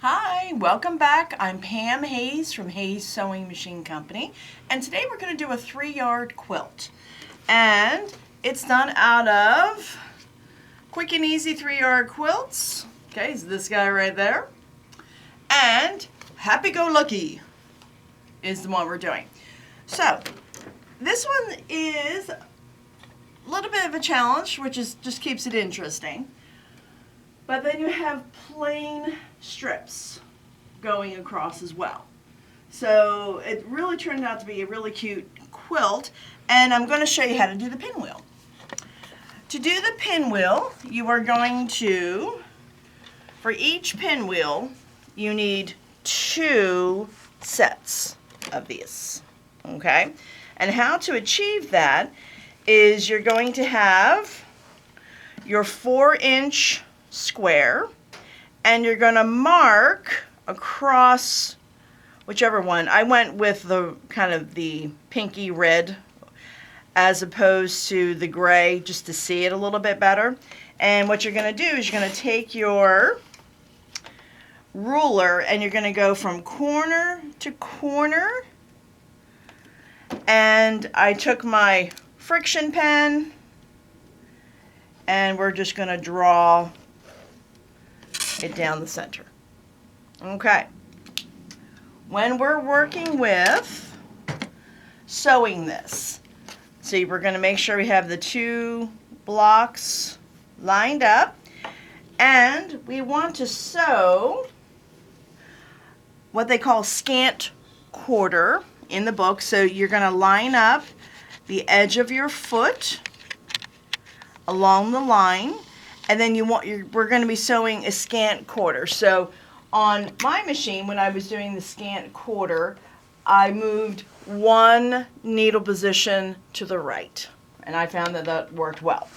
Hi, welcome back. I'm Pam Hayes from Hayes Sewing Machine Company, and today we're going to do a 3-yard quilt. And it's done out of quick and easy 3-yard quilts. Okay, so this guy right there. And Happy Go Lucky is the one we're doing. So, this one is a little bit of a challenge, which is just keeps it interesting. But then you have plain strips going across as well. So it really turned out to be a really cute quilt, and I'm going to show you how to do the pinwheel. To do the pinwheel, you are going to, for each pinwheel, you need 2 sets of these, okay? And how to achieve that is you're going to have your 4-inch square, and you're going to mark across whichever one. I went with the kind of the pinky red as opposed to the gray, just to see it a little bit better. And what you're going to do is you're going to take your ruler and you're going to go from corner to corner, and I took my friction pen and we're just going to draw it down the center. Okay. When we're working with sewing this, see, we're going to make sure we have the 2 blocks lined up, and we want to sew what they call scant quarter in the book. So you're going to line up the edge of your foot along the line, and then we're going to be sewing a scant quarter. So on my machine, when I was doing the scant quarter, I moved 1 needle position to the right, and I found that that worked well.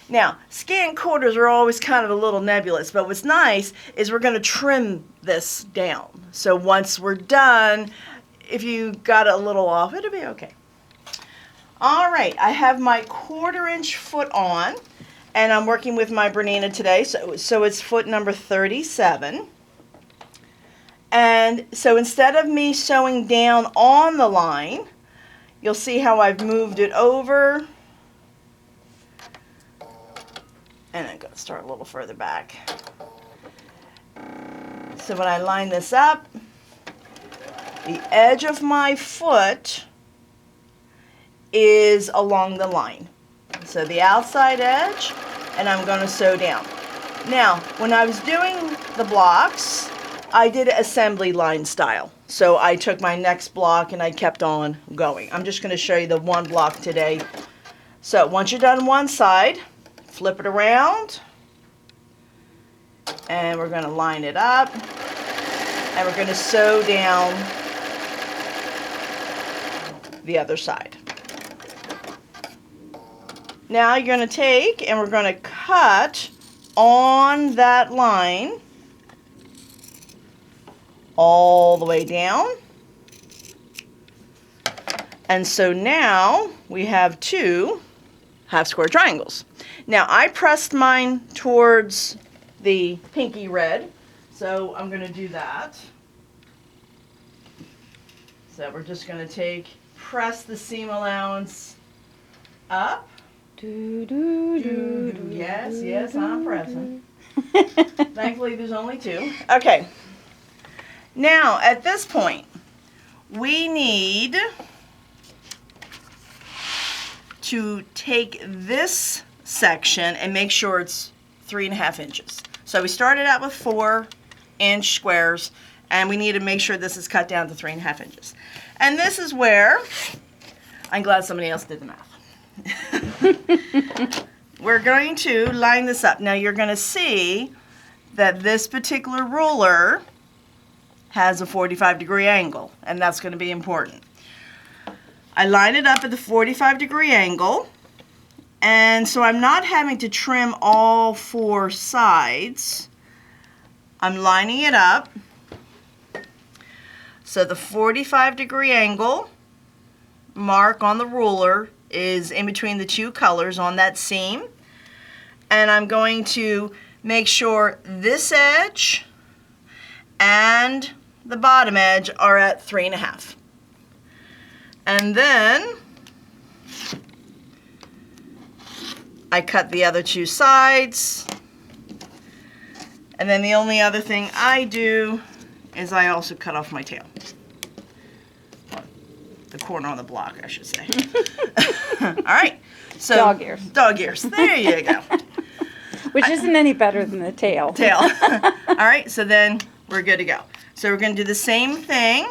Now, scant quarters are always kind of a little nebulous, but what's nice is we're going to trim this down. So once we're done, if you got it a little off, it'll be okay. All right, I have my 1/4-inch foot on, and I'm working with my Bernina today, so it's foot number 37. And so instead of me sewing down on the line, you'll see how I've moved it over. And I'm going to start a little further back. So when I line this up, the edge of my foot is along the line. So the outside edge, and I'm going to sew down. Now, when I was doing the blocks, I did it assembly line style. So I took my next block and I kept on going. I'm just going to show you the 1 block today. So once you're done one side, flip it around, and we're going to line it up, and we're going to sew down the other side. Now you're going to take and we're going to cut on that line all the way down. And so now we have 2 half square triangles. Now I pressed mine towards the pinky red, so I'm going to do that. So we're just going to press the seam allowance up. Yes, I'm pressing. Thankfully, there's only 2. Okay. Now, at this point, we need to take this section and make sure it's 3.5 inches. So we started out with 4-inch squares, and we need to make sure this is cut down to 3.5 inches. And this is where I'm glad somebody else did the math. We're going to line this up. Now you're going to see that this particular ruler has a 45-degree angle, and that's going to be important. I line it up at the 45-degree angle, and so I'm not having to trim all 4 sides. I'm lining it up. So the 45-degree angle mark on the ruler is in between the 2 colors on that seam, and I'm going to make sure this edge and the bottom edge are at 3.5. And then I cut the other two sides. And then the only other thing I do is I also cut off my tail. The corner on the block, I should say. All right. So dog ears. Dog ears. There you go. Which isn't any better than the tail. Tail. All right, so then we're good to go. So we're going to do the same thing.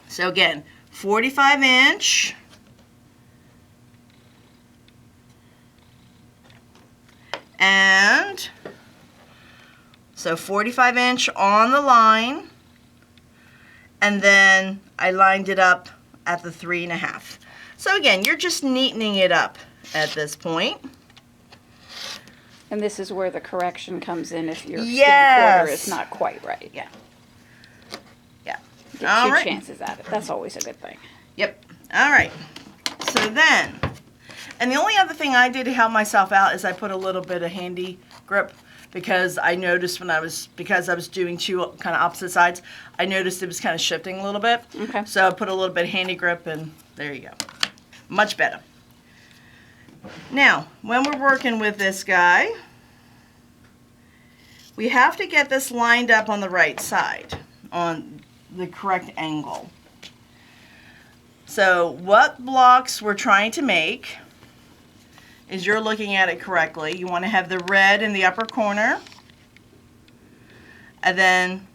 So again, 45-inch. And so 45-inch on the line. And then I lined it up at the 3.5. So again, you're just neatening it up at this point. And this is where the correction comes in if your Yes. quarter is not quite right. Yeah. Yeah. Get All two right. chances at it. That's always a good thing. Yep. All right. So then, and the only other thing I did to help myself out is I put a little bit of handy grip, because I noticed because I was doing two kind of opposite sides, I noticed it was kind of shifting a little bit. Okay. So I put a little bit of handy grip, and there you go. Much better. Now, when we're working with this guy, we have to get this lined up on the right side, on the correct angle. So what blocks we're trying to make is, you're looking at it correctly. You want to have the red in the upper corner, and then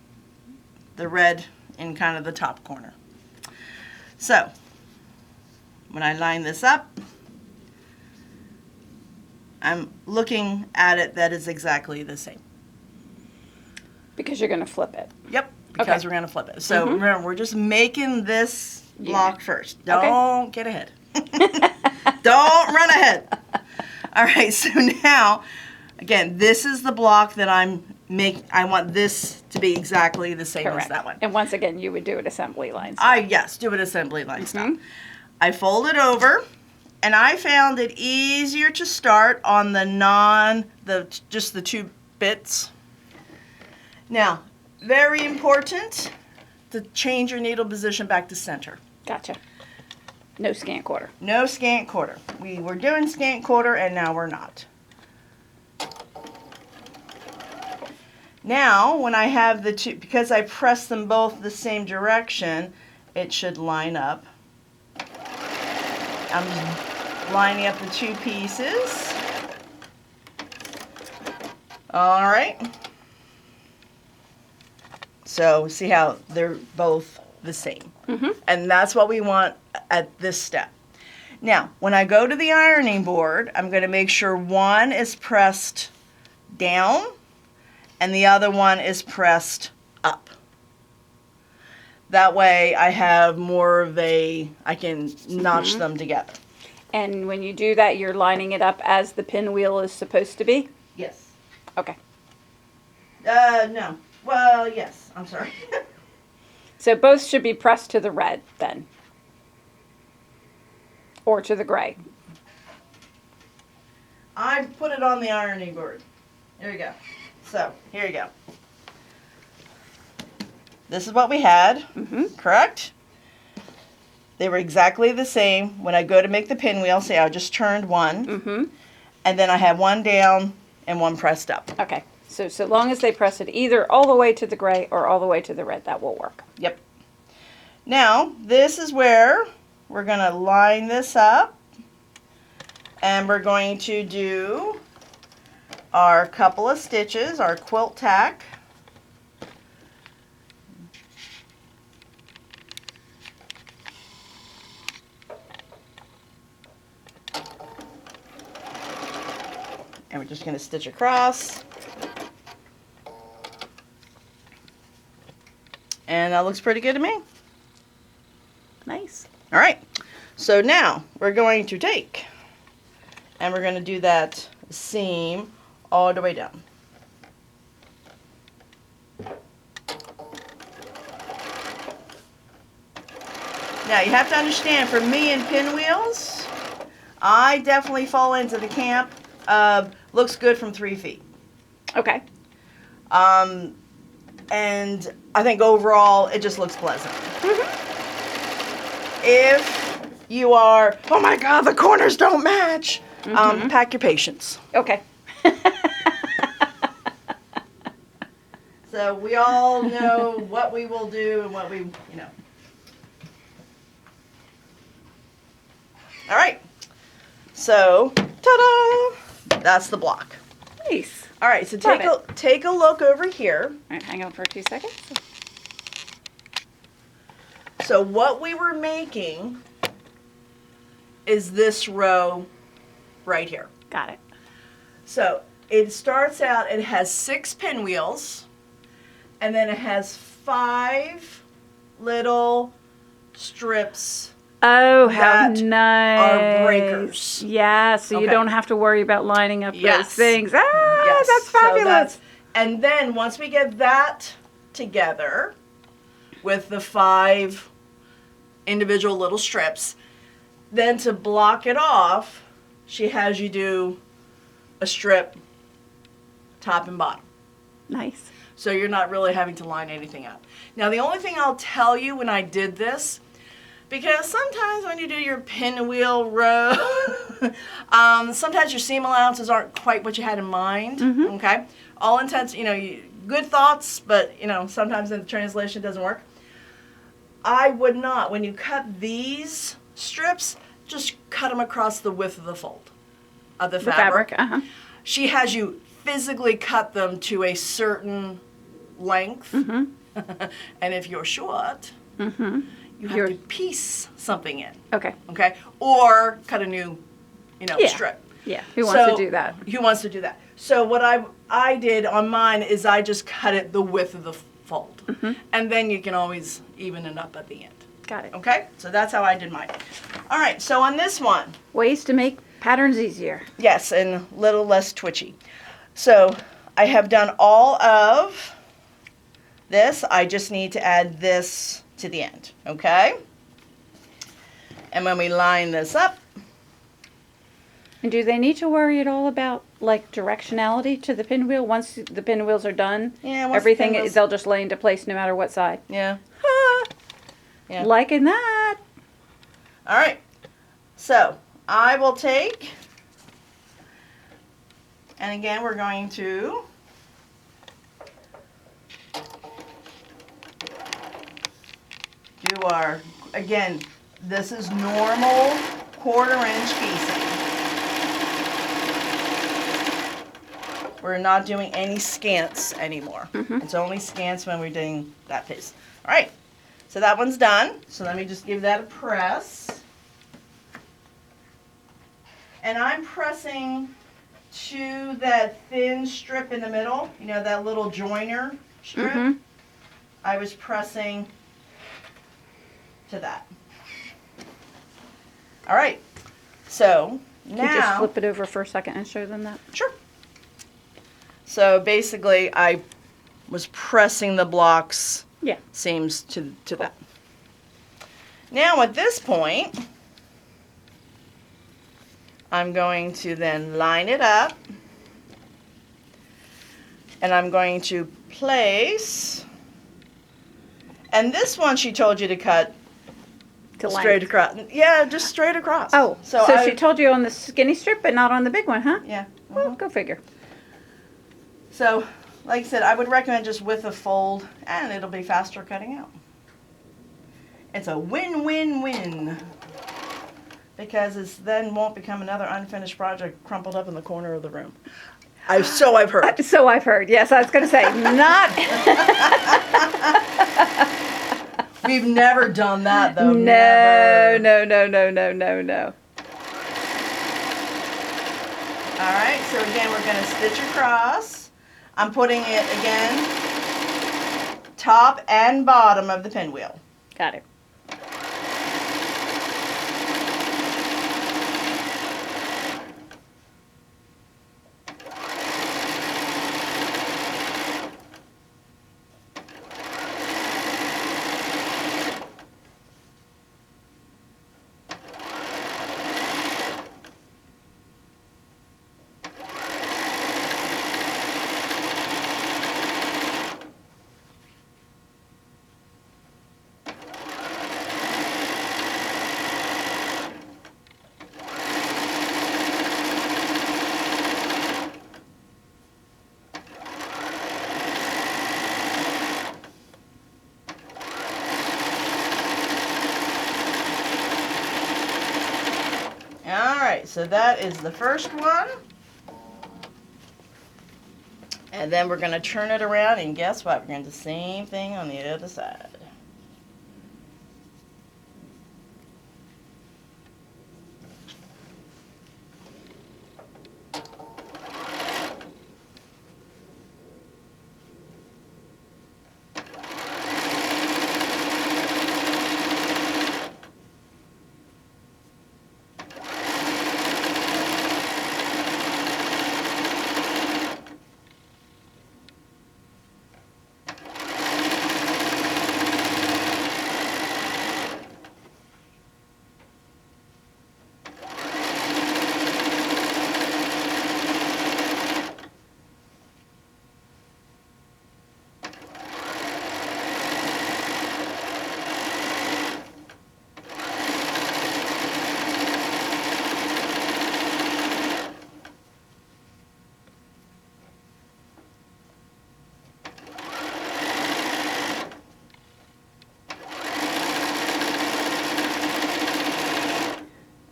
the red in kind of the top corner. So when I line this up, I'm looking at it that is exactly the same. Because you're going to flip it. Yep, because Okay. we're going to flip it. So remember, we're just making this block first. Okay. Don't get ahead. Don't run ahead. All right, so now, again, this is the block that I want this to be exactly the same Correct. as that one. And once again, you would do it assembly lines. Yes, do it assembly line style. I fold it over, and I found it easier to start on just the two bits. Now, very important to change your needle position back to center. Gotcha. No scant quarter. No scant quarter. We were doing scant quarter, and now we're not. Now, when I have the two, because I press them both the same direction, it should line up. I'm just lining up the two pieces. All right. So see how they're both the same. And that's what we want at this step. Now, when I go to the ironing board, I'm going to make sure one is pressed down and the other one is pressed up. That way I have more of I can notch them together. And when you do that, you're lining it up as the pinwheel is supposed to be? Yes. Okay. No. Well, yes. I'm sorry. So both should be pressed to the red then. Or to the gray. I put it on the ironing board. There you go. So, here you go. This is what we had, correct? They were exactly the same. When I go to make the pinwheel, say I just turned one, and then I have one down and one pressed up. Okay. So long as they press it either all the way to the gray or all the way to the red, that will work. Yep. Now, this is where we're going to line this up, and we're going to do our couple of stitches, our quilt tack. And we're just going to stitch across. And that looks pretty good to me. Nice. All right, so now we're going to take and we're going to do that seam all the way down. Now you have to understand, for me and pinwheels, I definitely fall into the camp of looks good from 3 feet. Okay. And I think overall it just looks pleasant. If you are, oh my God, the corners don't match, pack your patience. Okay. So we all know what we will do and what we, you know. All right. So, ta-da! That's the block. Nice. All right, so Love take a look over here. All right, hang on for 2 seconds. So what we were making is this row right here. Got it. So it starts out, it has 6 pinwheels, and then it has 5 little strips Oh, how that nice. are breakers. Yeah, so you Okay. don't have to worry about lining up Yes. those things. Ah, Yes. that's So fabulous. and then once we get that together with the 5 individual little strips, then to block it off, she has you do a strip top and bottom. Nice. So you're not really having to line anything up. Now the only thing I'll tell you when I did this, because sometimes when you do your pinwheel row, sometimes your seam allowances aren't quite what you had in mind, okay? All intents, good thoughts, but, sometimes in the translation it doesn't work. I would not, when you cut these strips, just cut them across the width of the fold of the fabric. She has you physically cut them to a certain length, and if you're short, you have to piece something in. Okay. Okay? Or cut a new, strip. Yeah. Who wants to do that? Who wants to do that? So what I did on mine is I just cut it the width of the fold. And then you can always even it up at the end. Got it. Okay? So that's how I did mine. All right, so on this one, Ways to make patterns easier. yes, and a little less twitchy. So I have done all of this. I just need to add this to the end, okay? And when we line this up, And do they need to worry at all about like directionality to the pinwheel once the pinwheels are done? yeah, once the Everything pinwheels- they'll just lay into place no matter what side. yeah. Ah, Yeah. liking that. All right. So I will take, and again, we're going to do our, again, this is normal 1/4 inch piecing. We're not doing any scants anymore. It's only scants when we're doing that piece. All right. So that one's done. So let me just give that a press. And I'm pressing to that thin strip in the middle, that little joiner strip. I was pressing to that. All right. So Can you just now, flip it over for a second and show them that? sure. So basically, I was pressing the blocks Yeah. seams to that. Now at this point, I'm going to then line it up, and I'm going to place, and this one she told you to cut To straight length. across. Yeah, just straight across. Oh, so I, she told you on the skinny strip, but not on the big one, huh? yeah. Well, go figure. So, like I said, I would recommend just with a fold, and it'll be faster cutting out. It's a win-win-win. Because it then won't become another unfinished project crumpled up in the corner of the room. So I've heard. So I've heard. Yes, I was going to say, not. We've never done that, though. No, Never. no. All right, so again, we're going to stitch across. I'm putting it, again, top and bottom of the pinwheel. Got it. so that is the first one. And then we're going to turn it around, and guess what? We're going to do the same thing on the other side.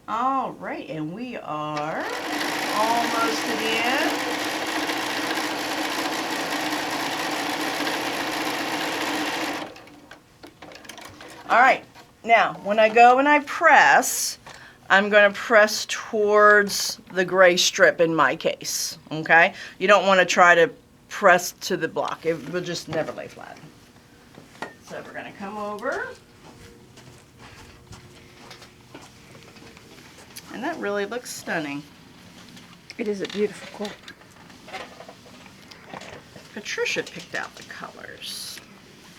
All right, and we are almost to the end. All right, now when I go and I press, I'm going to press towards the gray strip in my case, okay? You don't want to try to press to the block. It will just never lay flat. So we're going to come over. And that really looks stunning. It is a beautiful quilt. Patricia picked out the colors.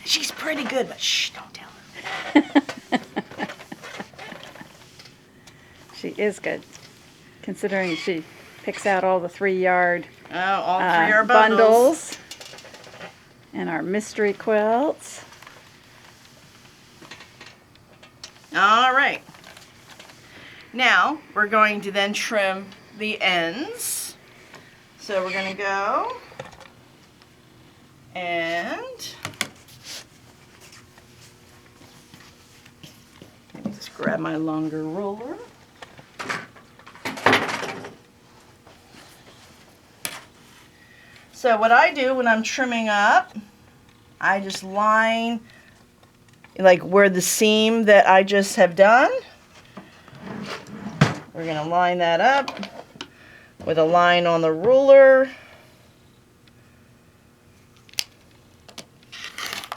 She's pretty good, but shh, don't tell her. She is good, considering she picks out all the 3-yard Oh, all 3 are bundles. and our mystery quilts. All right. Now, we're going to then trim the ends. So we're going to go and let me just grab my longer ruler. So what I do when I'm trimming up, I just line like where the seam that I just have done. We're going to line that up with a line on the ruler.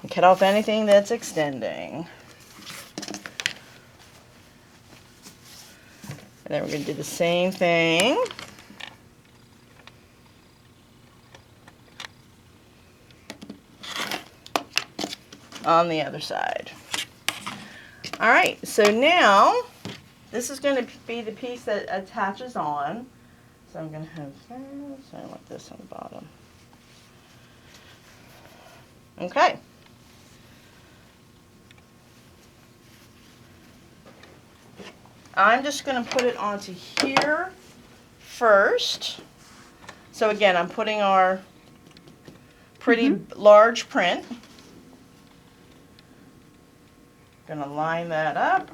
And cut off anything that's extending. And then we're going to do the same thing. On the other side. All right, so now this is going to be the piece that attaches on. So I'm going to have something like this on the bottom. Okay. I'm just going to put it onto here first. So again, I'm putting our pretty large print. Going to line that up.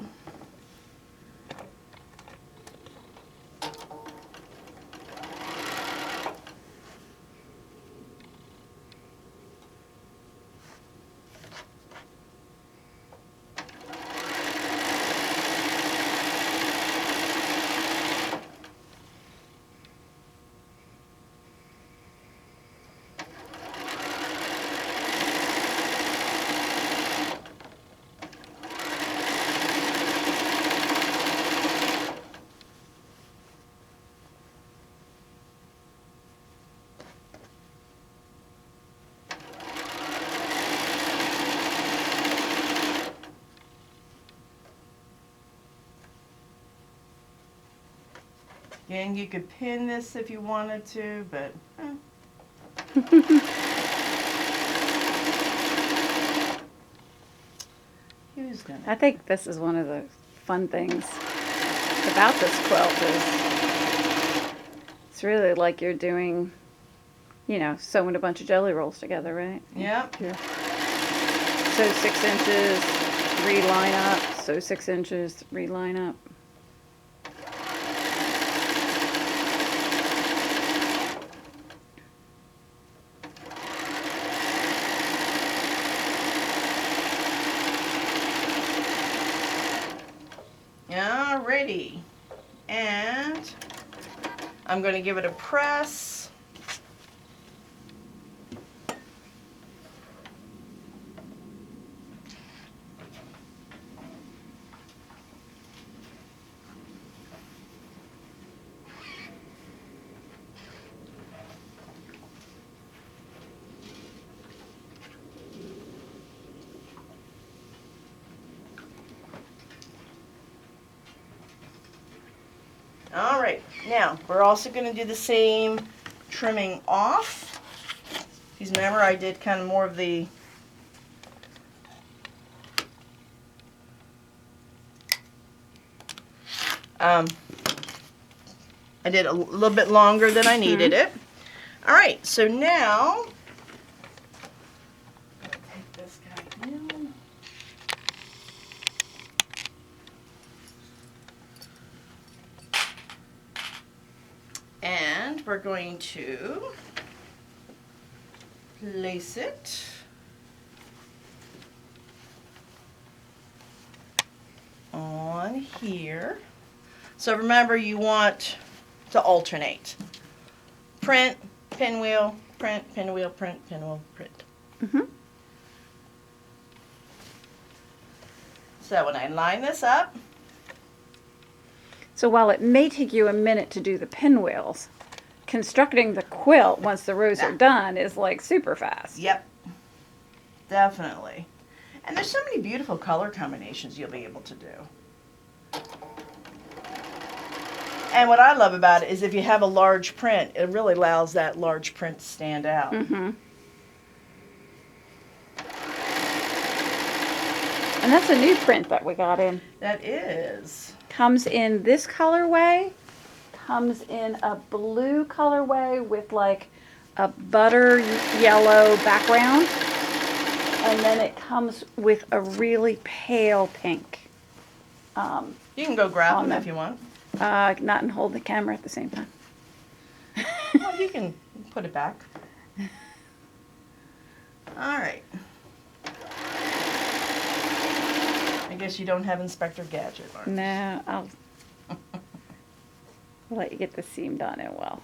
Again, you could pin this if you wanted to, but who's gonna? I think this is one of the fun things about this quilt is it's really like you're doing, you know, sewing a bunch of jelly rolls together, right? Yep. Here. Sew 6 inches, reline up, sew 6 inches, reline up. Alrighty. And I'm going to give it a press. All right, now we're also going to do the same trimming off. Because remember, I did kind of more of the I did a little bit longer than I needed it. All right, so now take this guy in. And we're going to place it on here. So remember, you want to alternate. Print, pinwheel, print, pinwheel, print, pinwheel, print. So when I line this up, so while it may take you a minute to do the pinwheels, constructing the quilt once the rows are done is like super fast. Yep, definitely. And there's so many beautiful color combinations you'll be able to do. And what I love about it is if you have a large print, it really allows that large print to stand out. And that's a new print that we got in. That is. Comes in this colorway, comes in a blue colorway with like a butter yellow background, and then it comes with a really pale pink. You can go grab them if you want. Not and hold the camera at the same time. Well, you can put it back. All right. I guess you don't have Inspector Gadget, Mark. No, I'll let you get the seam done and well.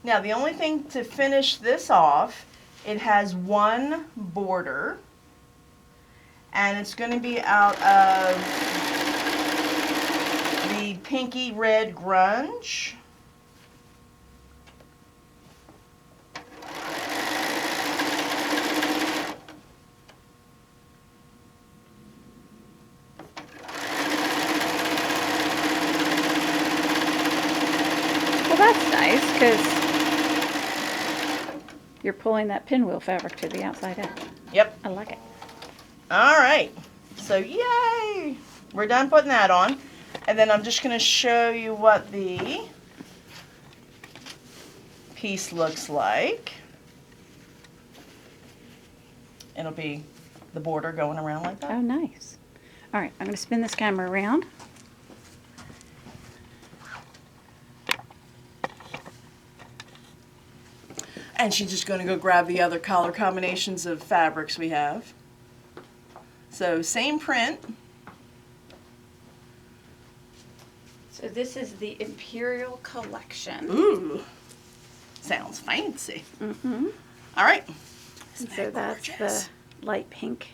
Now the only thing to finish this off, it has one border, and it's going to be out of the pinky red grunge. Well, that's nice because you're pulling that pinwheel fabric to the outside edge. Yep. I like it. All right. So yay! We're done putting that on. And then I'm just going to show you what the piece looks like. It'll be the border going around like that. Oh, nice. All right, I'm going to spin this camera around. And she's just going to go grab the other color combinations of fabrics we have. So same print. So this is the Imperial Collection. Ooh, sounds fancy. Mm-hmm. All right. So that's the light pink.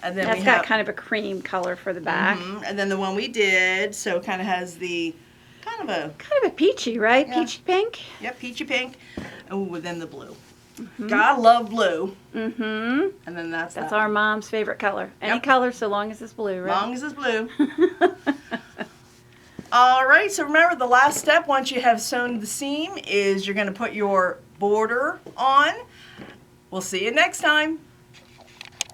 And then That's got kind of a cream color for the back. And then the one we did, so it kind of has the kind of a peachy, right? Yeah. Peachy pink. Yep, peachy pink. Oh, and then the blue. Gotta love blue. Mm-hmm. And then that's our mom's favorite color. Any color, so long as it's blue, right? Long as it's blue. All right, so remember the last step once you have sewn the seam is you're going to put your border on. We'll see you next time.